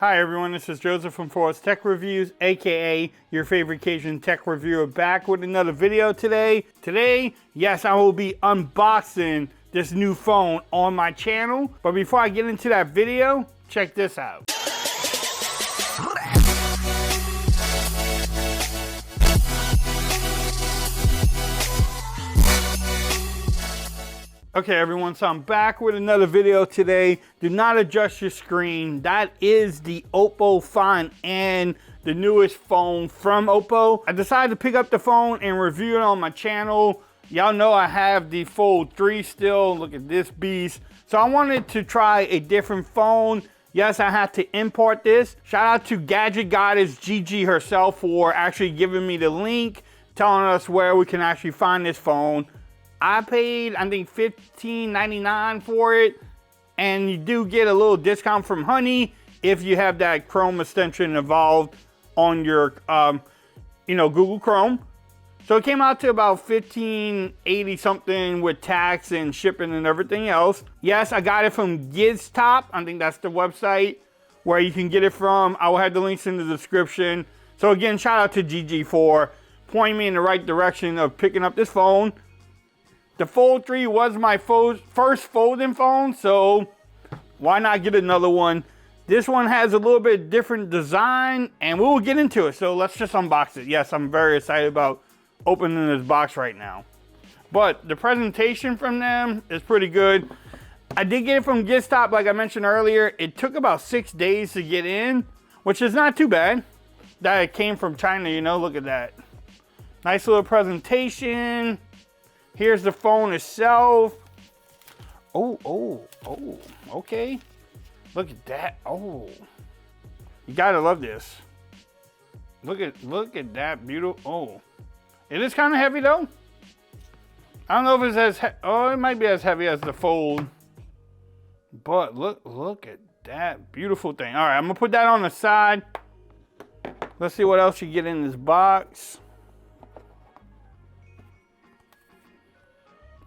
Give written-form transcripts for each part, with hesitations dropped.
Hi everyone, this is Joseph from Forrest Tech Reviews, aka your favorite Cajun tech reviewer, back with another video today. Today, yes, I will be unboxing this new phone on my channel. But before I get into that video, check this out. Okay everyone, so I'm back with another video today. Do not adjust your screen. That is the Oppo Find N, the newest phone from Oppo. I decided to pick up the phone and review it on my channel. Y'all know I have the Fold 3 still. Look at this beast. So I wanted to try a different phone. Yes, I had to import this. Shout out to Gadget Goddess Gigi herself for actually giving me the link, telling us where we can actually find this phone. I paid, I think, $15.99 for it, and you do get a little discount from Honey if you have that Chrome extension involved on your, Google Chrome. So it came out to about $15.80 something with tax and shipping and everything else. Yes, I got it from Giztop. I think that's the website where you can get it from. I will have the links in the description. So again, shout out to Gigi for pointing me in the right direction of picking up this phone. The Fold 3 was my first folding phone, so why not get another one? This one has a little bit different design, and we will get into it. So let's just unbox it. Yes, I'm very excited about opening this box right now. But the presentation from them is pretty good. I did get it from Giztop, like I mentioned earlier. It took about 6 days to get in, which is not too bad. That it came from China, you know, look at that. Nice little presentation. Here's the phone itself. Oh, okay. Look at that. Oh, you gotta love this. Look at that beautiful. Oh, it is kind of heavy though. I don't know if it's as it might be as heavy as the Fold. But look at that beautiful thing. All right, I'm gonna put that on the side. Let's see what else you get in this box.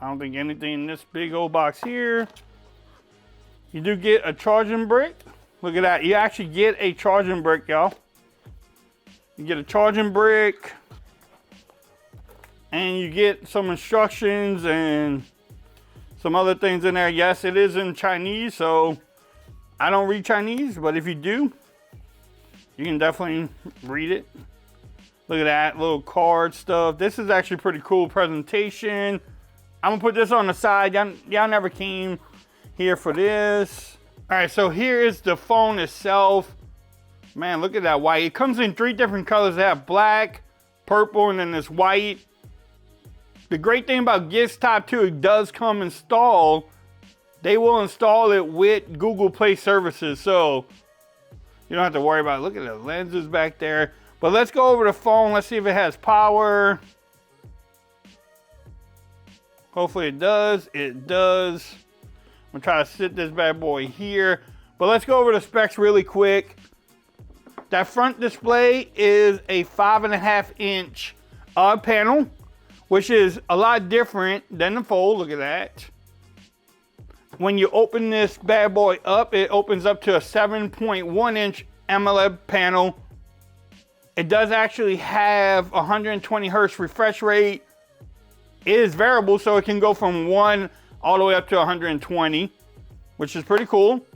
I don't think anything in this big old box here. You do get a charging brick. Look at that. You actually get a charging brick, y'all. You get a charging brick. And you get some instructions and some other things in there. Yes, it is in Chinese, so I don't read Chinese, but if you do, you can definitely read it. Look at that little card stuff. This is actually pretty cool presentation. I'm gonna put this on the side. Y'all never came here for this. All right, so here is the phone itself. Man, look at that white. It comes in 3 different colors. They have black, purple, and then this white. The great thing about Giztop too, it does come installed. They will install it with Google Play services, so you don't have to worry about it. Look at the lenses back there. But let's go over the phone. Let's see if it has power. Hopefully it does. It does. I'm gonna try to sit this bad boy here. But let's go over the specs really quick. That front display is a 5.5-inch panel, which is a lot different than the Fold. Look at that. When you open this bad boy up, it opens up to a 7.1-inch AMOLED panel. It does actually have 120 hertz refresh rate. It is variable, so it can go from 1 all the way up to 120, which is pretty cool.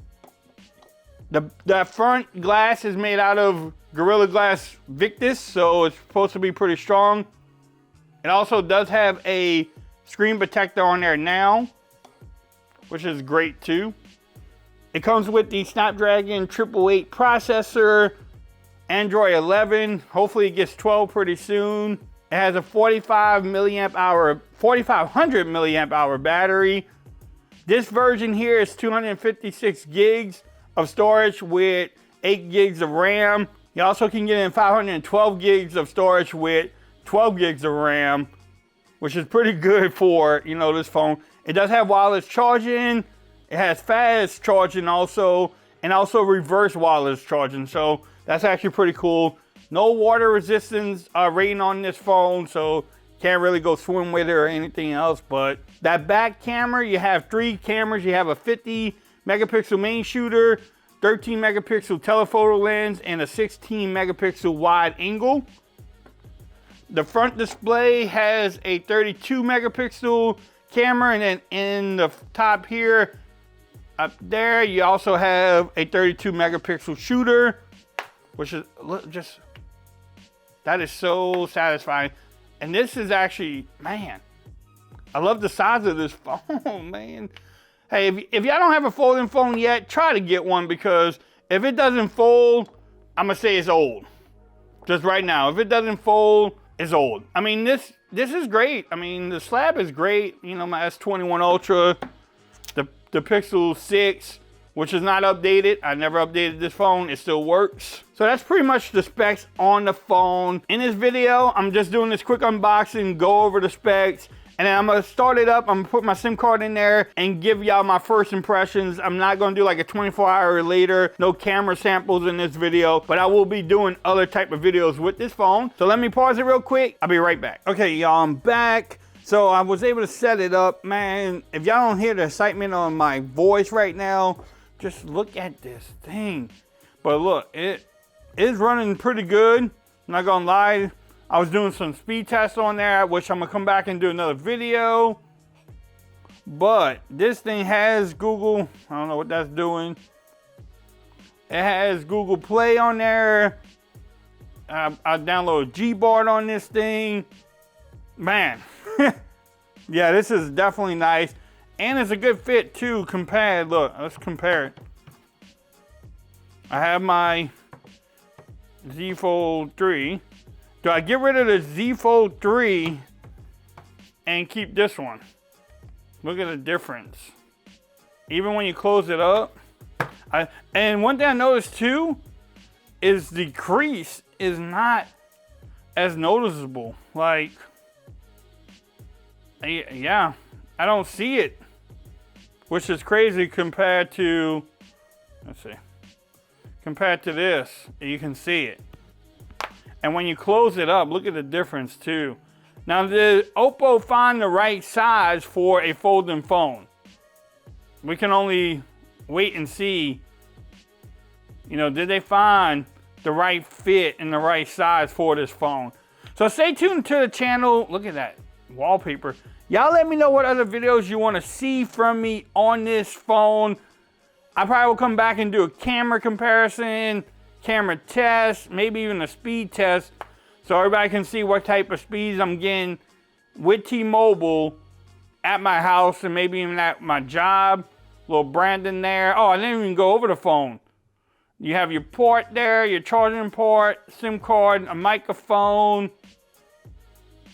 That front glass is made out of Gorilla Glass Victus, so it's supposed to be pretty strong. It also does have a screen protector on there now, which is great too. It comes with the Snapdragon 888 processor, Android 11. Hopefully it gets 12 pretty soon. It has a 4,500 milliamp hour battery. This version here is 256 gigs of storage with 8 gigs of RAM. You also can get in 512 gigs of storage with 12 gigs of RAM, which is pretty good for, this phone. It does have wireless charging. It has fast charging also, and also reverse wireless charging. So that's actually pretty cool. No water resistance rating on this phone, so can't really go swim with it or anything else. But that back camera, you have 3 cameras. You have a 50 megapixel main shooter, 13 megapixel telephoto lens and a 16 megapixel wide angle. The front display has a 32 megapixel camera, and then in the top here, up there, you also have a 32 megapixel shooter, which is just, that is so satisfying. And this is actually, man, I love the size of this phone, man. Hey, if y'all don't have a folding phone yet, try to get one, because if it doesn't fold, I'm gonna say it's old. Just right now, if it doesn't fold, it's old. I mean, this is great. I mean, the slab is great. You know, my S21 Ultra, the Pixel 6, which is not updated. I never updated this phone. It still works. So that's pretty much the specs on the phone. In this video, I'm just doing this quick unboxing, go over the specs, and then I'm gonna start it up. I'm gonna put my SIM card in there and give y'all my first impressions. I'm not gonna do like a 24-hour later, no camera samples in this video, but I will be doing other type of videos with this phone. So let me pause it real quick. I'll be right back. Okay, y'all, I'm back. So I was able to set it up, man. If y'all don't hear the excitement on my voice right now, just look at this thing. But look, it is running pretty good. I'm not gonna lie. I was doing some speed tests on there, which I'm gonna come back and do another video. But this thing has Google, I don't know what that's doing. It has Google Play on there. I downloaded Gboard on this thing. Man, yeah, this is definitely nice. And it's a good fit too, compared, look, let's compare it. I have my Z Fold 3. Do I get rid of the Z Fold 3 and keep this one? Look at the difference. Even when you close it up. And one thing I noticed too is the crease is not as noticeable. Like, yeah, I don't see it, which is crazy compared to, let's see, compared to this, you can see it. And when you close it up, look at the difference too. Now, did Oppo find the right size for a folding phone? We can only wait and see. You know, did they find the right fit and the right size for this phone? So stay tuned to the channel. Look at that wallpaper. Y'all let me know what other videos you want to see from me on this phone. I probably will come back and do a camera comparison, camera test, maybe even a speed test, so everybody can see what type of speeds I'm getting with T-Mobile at my house and maybe even at my job. Little Brandon there. Oh, I didn't even go over the phone. You have your port there, your charging port, SIM card, a microphone.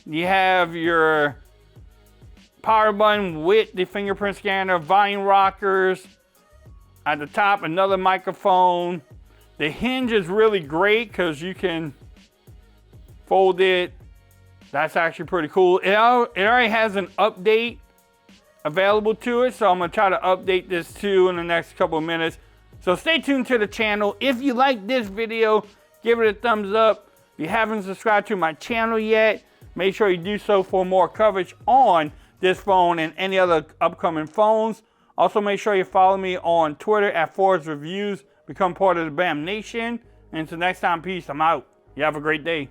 You have your power button with the fingerprint scanner, volume rockers. At the top, another microphone. The hinge is really great because you can fold it. That's actually pretty cool. It already has an update available to it, so I'm gonna try to update this too in the next couple of minutes. So stay tuned to the channel. If you like this video, give it a thumbs up. If you haven't subscribed to my channel yet, make sure you do so for more coverage on this phone and any other upcoming phones. Also, make sure you follow me on Twitter at Forrest Reviews. Become part of the BAM Nation. And until next time, peace. I'm out. You have a great day.